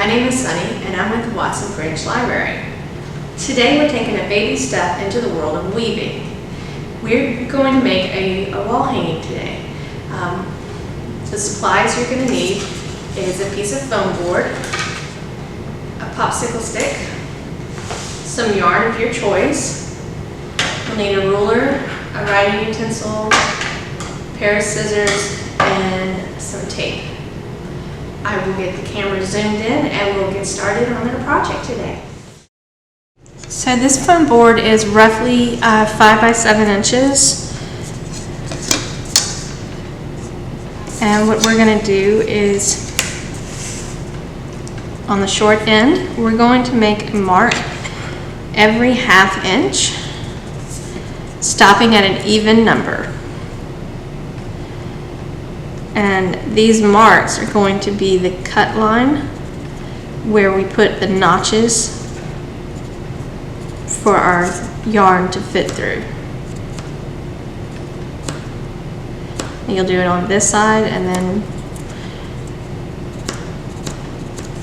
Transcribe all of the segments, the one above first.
name is Sunny, and I'm with the Watson Branch Library. Today we're taking a baby step into the world of weaving. We're going to make a wall hanging today. The supplies you're going to need is a piece of foam board, a popsicle stick, some yarn of your choice. You'll need a ruler, a writing utensil, a pair of scissors, and some tape. I will get the camera zoomed in and we'll get started on our project today. So this foam board is roughly 5 by 7 inches. And what we're going to do is, on the short end, we're going to make a mark every ½ inch, stopping at an even number. And these marks are going to be the cut line where we put the notches for our yarn to fit through. You'll do it on this side and then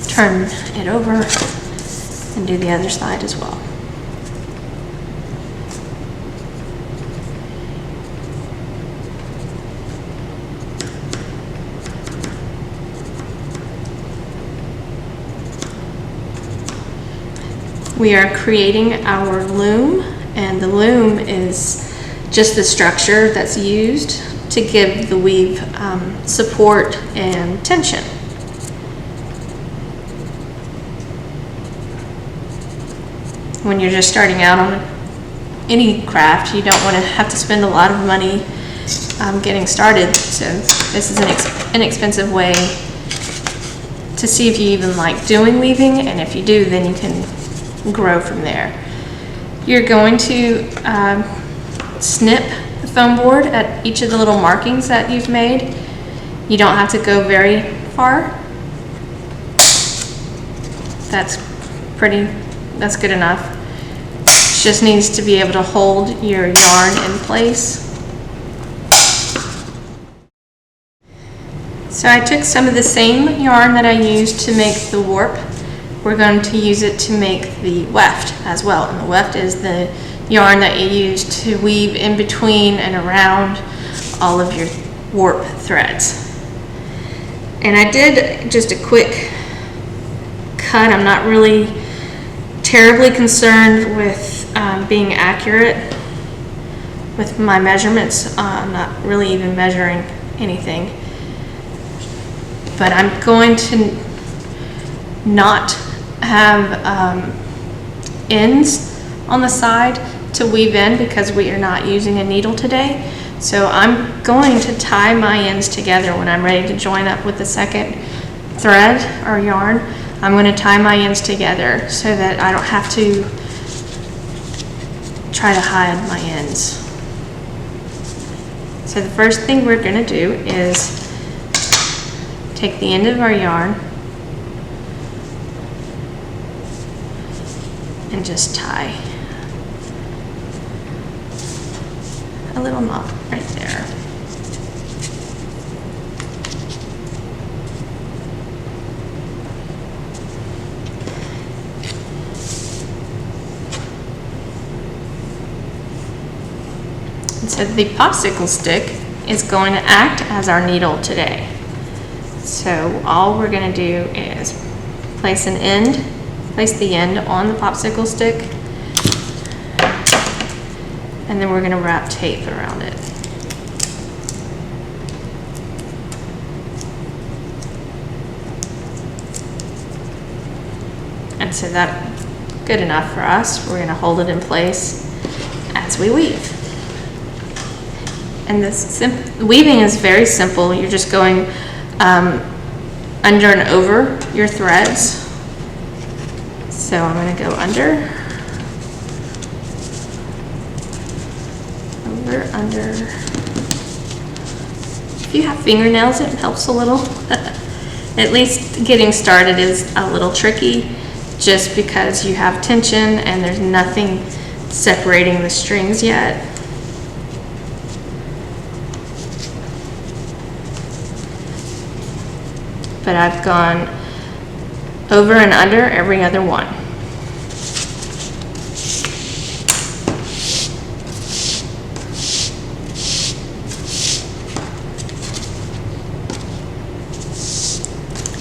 turn it over and do the other side as well. We are creating our loom, and the loom is just the structure that's used to give the weave support and tension. When you're just starting out on any craft, you don't want to have to spend a lot of money getting started, so this is an inexpensive way to see if you even like doing weaving, and if you do, then you can grow from there. You're going to snip the foam board at each of the little markings that you've made. You don't have to go very far. That's good enough. It just needs to be able to hold your yarn in place. So I took some of the same yarn that I used to make the warp. We're going to use it to make the weft as well. And the weft is the yarn that you use to weave in between and around all of your warp threads. And I did just a quick cut. I'm not really terribly concerned with being accurate with my measurements. I'm not really even measuring anything. But I'm going to not have ends on the side to weave in because we are not using a needle today. So I'm going to tie my ends together when I'm ready to join up with the second thread or yarn. I'm going to tie my ends together so that I don't have to try to hide my ends. So the first thing we're going to do is take the end of our yarn and just tie a little knot right there. And so the popsicle stick is going to act as our needle today. So all we're going to do is place the end on the popsicle stick, and then we're going to wrap tape around it. And so that's good enough for us. We're going to hold it in place as we weave. And this weaving is very simple. You're just going under and over your threads. So I'm going to go under, over, under. If you have fingernails, it helps a little. At least getting started is a little tricky just because you have tension and there's nothing separating the strings yet. But I've gone over and under every other one.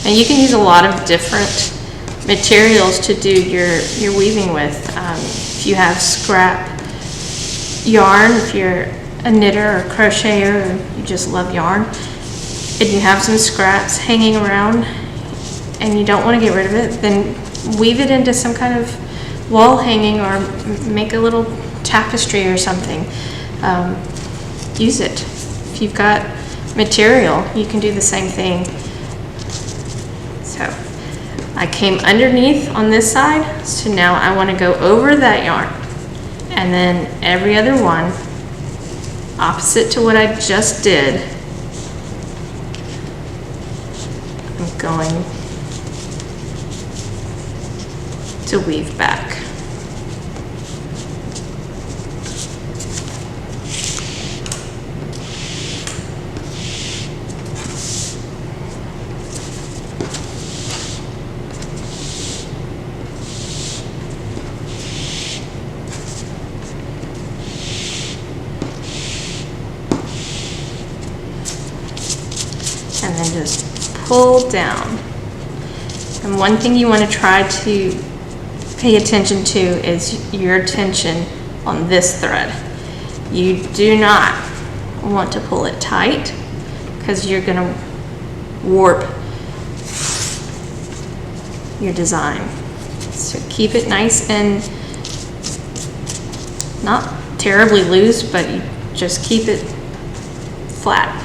And you can use a lot of different materials to do your weaving with. If you have scrap yarn, if you're a knitter or crocheter, or you just love yarn, and you have some scraps hanging around and you don't want to get rid of it, then weave it into some kind of wall hanging or make a little tapestry or something. Use it. If you've got material, you can do the same thing. So I came underneath on this side, so now I want to go over that yarn, and then every other one opposite to what I just did, I'm going to weave back. And then just pull down. And one thing you want to try to pay attention to is your tension on this thread. You do not want to pull it tight because you're going to warp your design. So keep it nice and not terribly loose, but you just keep it flat.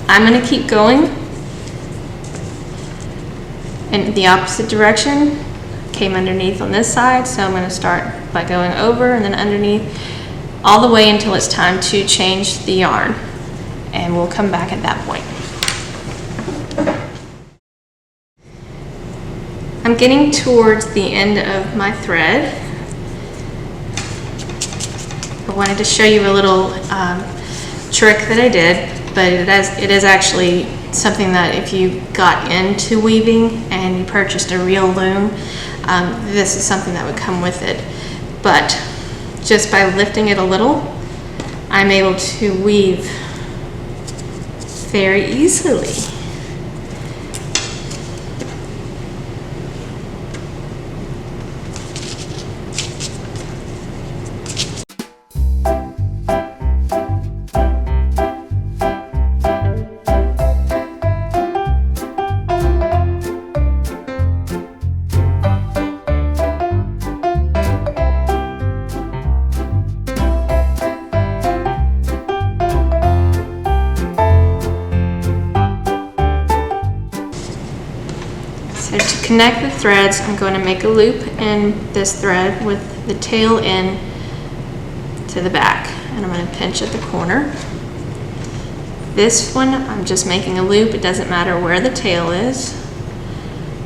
I'm going to keep going in the opposite direction. Came underneath on this side, so I'm going to start by going over and then underneath all the way until it's time to change the yarn, and we'll come back at that point. I'm getting towards the end of my thread. I wanted to show you a little trick that I did. But it is actually something that if you got into weaving and you purchased a real loom, this is something that would come with it. But just by lifting it a little, I'm able to weave very easily. So to connect the threads, I'm going to make a loop in this thread with the tail in to the back, and I'm going to pinch at the corner. This one, I'm just making a loop. It doesn't matter where the tail is.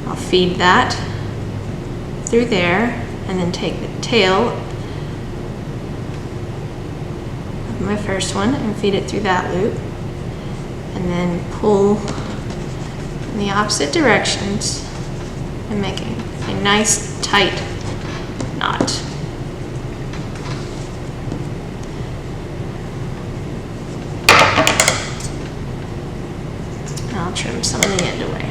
I'll feed that through there, and then take the tail of my first one and feed it through that loop, and then pull in the opposite directions and making a nice tight knot. I'll trim some of the end away.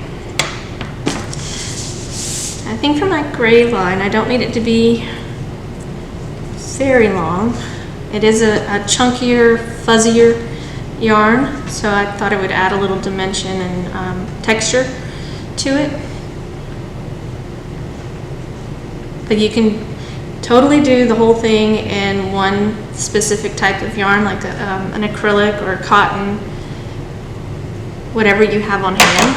I think for my gray line, I don't need it to be very long. It is a chunkier, fuzzier yarn, so I thought it would add a little dimension and texture to it. But you can totally do the whole thing in one specific type of yarn, like an acrylic or a cotton, whatever you have on hand.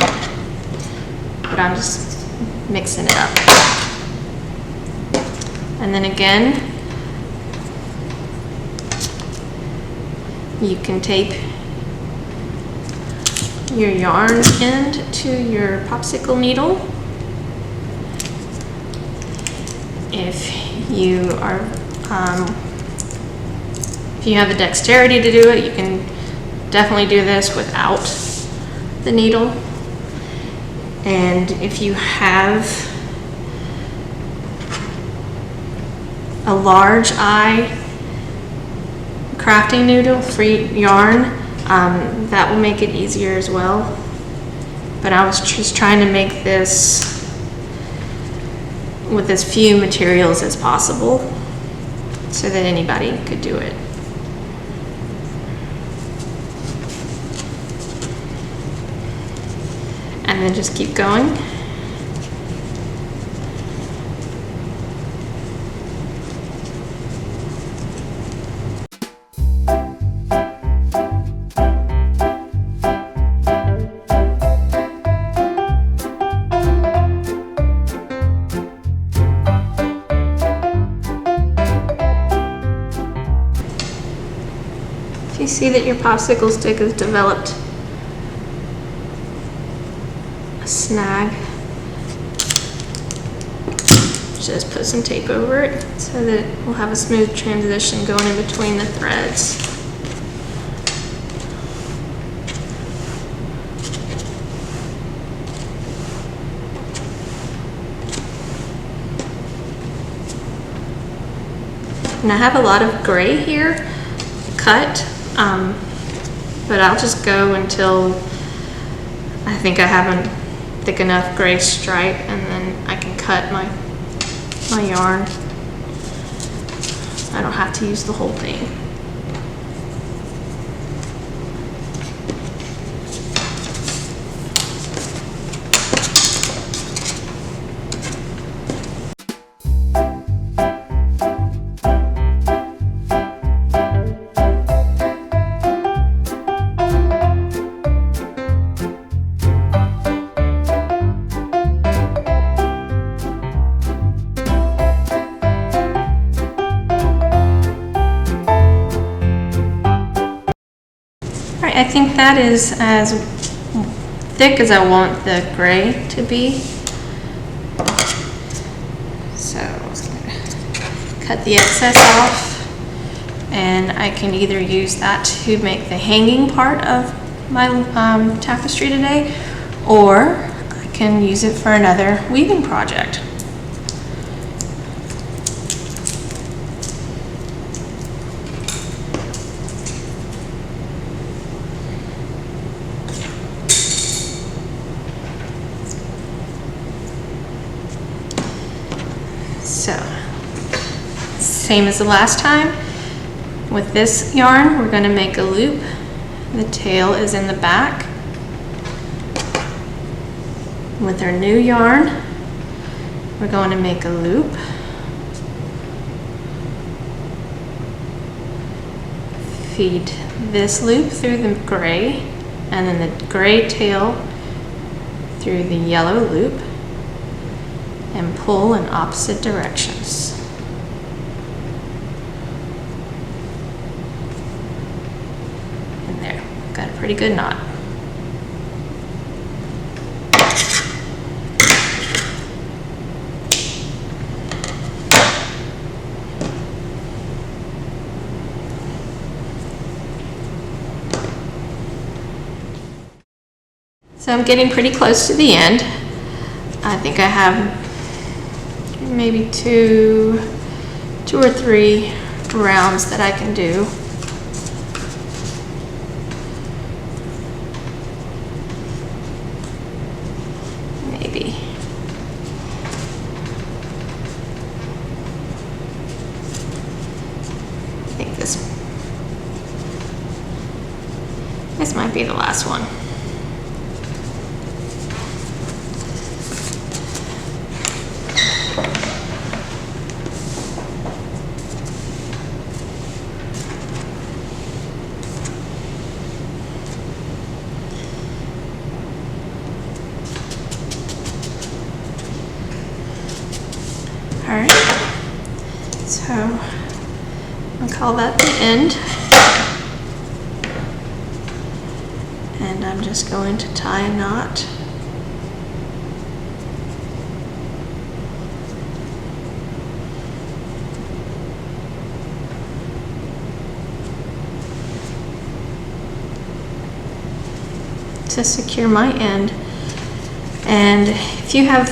But I'm just mixing it up. And then again, you can tape your yarn end to your popsicle needle. If you are, if you have the dexterity to do it, you can definitely do this without the needle. And if you have a large eye crafting needle, free yarn, that will make it easier as well. But I was just trying to make this with as few materials as possible so that anybody could do it. And then just keep going. If you see that your popsicle stick has developed a snag, just put some tape over it so that we'll have a smooth transition going in between the threads. And I have a lot of gray here cut, but I'll just go until I think I have a thick enough gray stripe, and then I can cut my yarn. I don't have to use the whole thing. I think that is as thick as I want the gray to be. So I'm just going to cut the excess off, and I can either use that to make the hanging part of my tapestry today, or I can use it for another weaving project. So, same as the last time. With this yarn, we're going to make a loop. The tail is in the back. With our new yarn, we're going to make a loop. Feed this loop through the gray, and then the gray tail through the yellow loop, and pull in opposite directions. And there, got a pretty good knot. So I'm getting pretty close to the end. I think I have maybe two or three rounds that I can do. Maybe. I think this might be the last one. Alright, so I'll call that the end, and I'm just going to tie a knot. to secure my end. And if you have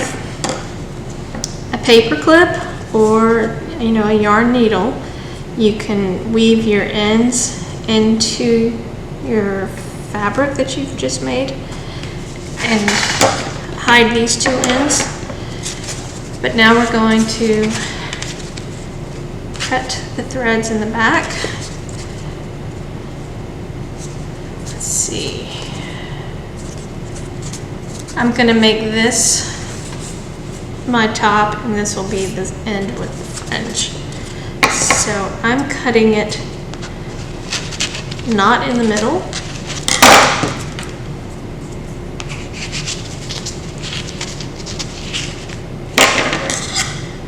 a paper clip or a yarn needle, you can weave your ends into your fabric that you've just made and hide these two ends. But now we're going to cut the threads in the back. Let's see. I'm going to make this my top, and this will be the end with the fringe. So I'm cutting it not in the middle.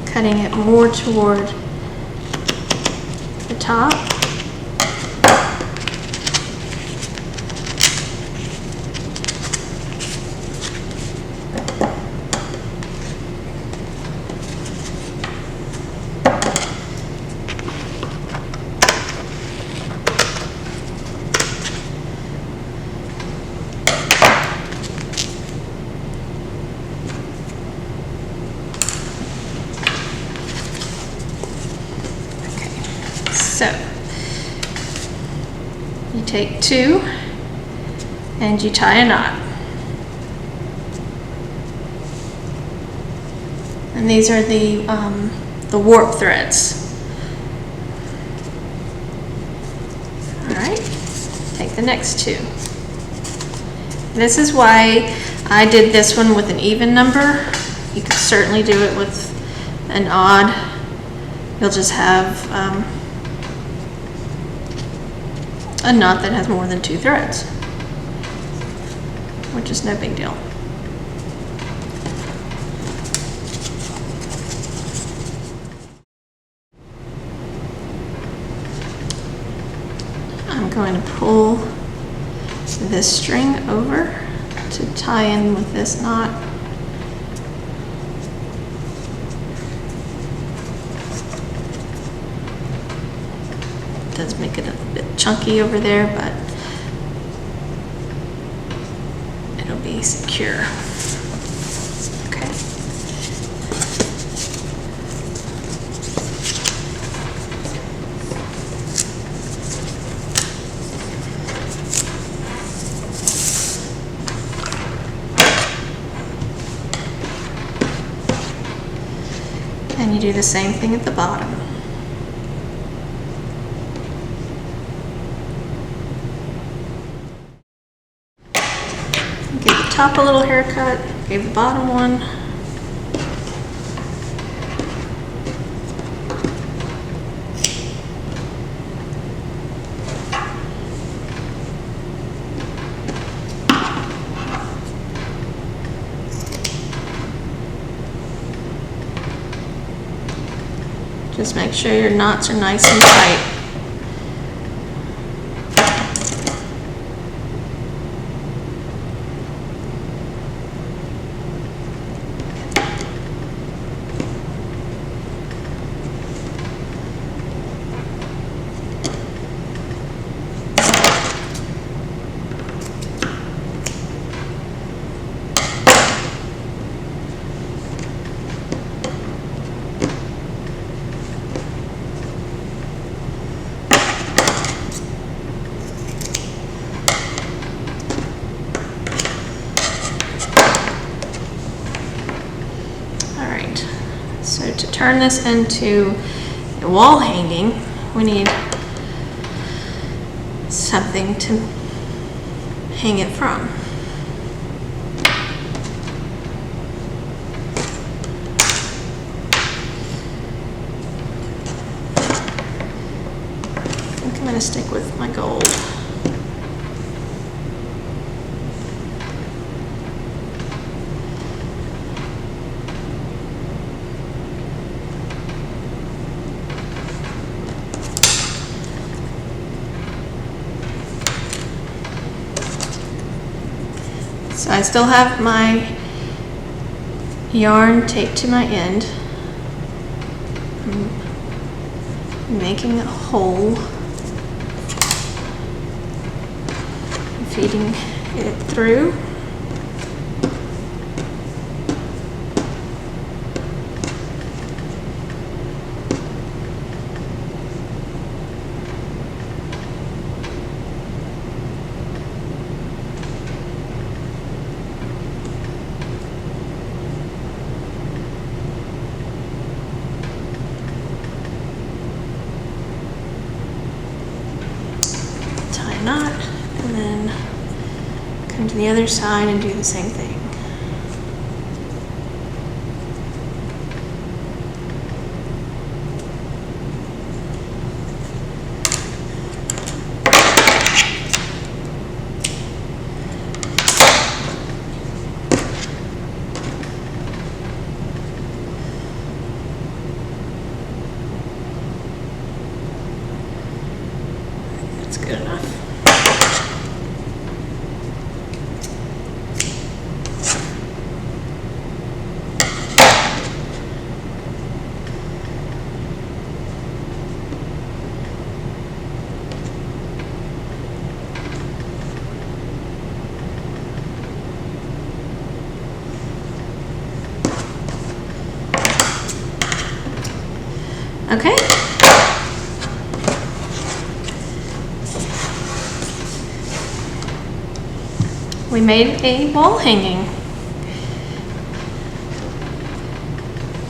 Cutting it more toward the top. So you take two and you tie a knot. And these are the warp threads. All right, take the next two. This is why I did this one with an even number. You could certainly do it with an odd. You'll just have a knot that has more than two threads, which is no big deal. I'm going to pull this string over to tie in with this knot. Does make it a bit chunky over there, but it'll be secure. Okay. And you do the same thing at the bottom. Give the top a little haircut, give the bottom one. Just make sure your knots are nice and tight. So to turn this into a wall hanging, we need something to hang it from. I think I'm going to stick with my gold. So I still have my yarn taped to my end. I'm making a hole, feeding it through. Tie a knot, and then come to the other side and do the same thing. That's good enough. Okay. We made a wall hanging.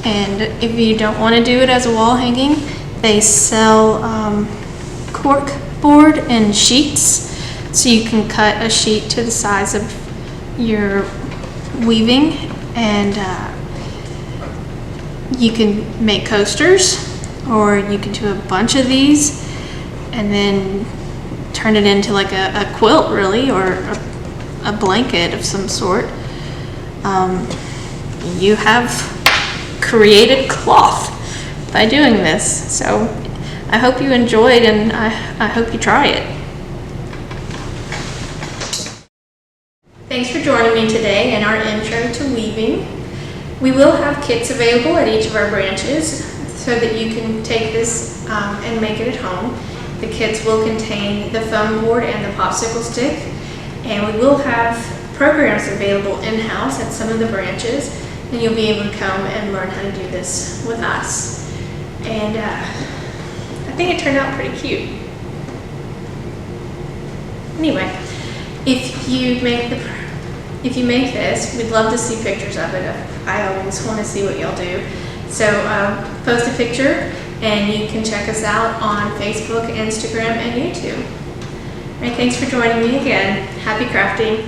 And if you don't want to do it as a wall hanging, they sell cork board in sheets. So you can cut a sheet to the size of your weaving, and you can make coasters, or you can do a bunch of these and then turn it into like a quilt, really, or a blanket of some sort. You have created cloth by doing this. So I hope you enjoyed, and I hope you try it. Thanks for joining me today in our intro to weaving. We will have kits available at each of our branches so that you can take this and make it at home. The kits will contain the foam board and the popsicle stick, and we will have programs available in-house at some of the branches, and you'll be able to come and learn how to do this with us. And I think it turned out pretty cute. Anyway, if you make this, we'd love to see pictures of it. I always want to see what y'all do. So post a picture, and you can check us out on Facebook, Instagram, and YouTube. All right, thanks for joining me again. Happy crafting.